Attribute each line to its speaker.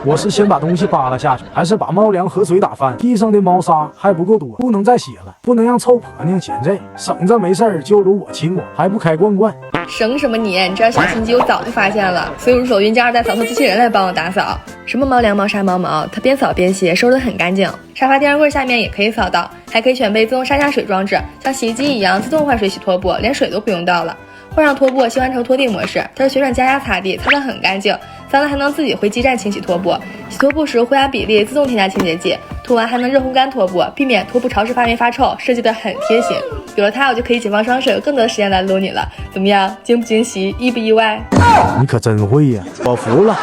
Speaker 1: 我是先把东西扒拉下去，还是把猫粮和水打翻？地上的猫砂还不够多，不能再洗了，不能让臭婆娘嫌这，省着没事儿就如我亲我，还不开罐罐。
Speaker 2: 省什么你？你这样小心机我早就发现了，所以我手运叫2代扫扫机器人来帮我打扫。什么猫粮、猫砂、猫毛，它边扫边洗，收拾得很干净。沙发、电视柜下面也可以扫到，还可以选备自动上下水装置，像洗衣机一样自动换水洗拖布，连水都不用倒了。换上拖布，切换成拖地模式，它是旋转加压擦地，擦得很干净。脏了还能自己回基站清洗拖布，洗拖布时灰压比例自动添加清洁剂，涂完还能热烘干拖布，避免拖布潮湿发霉发臭，设计得很贴心。有了它，我就可以解放双手，有更多的时间来撸你了。怎么样，惊不惊喜，意不意外？
Speaker 1: 你可真会呀，我服了。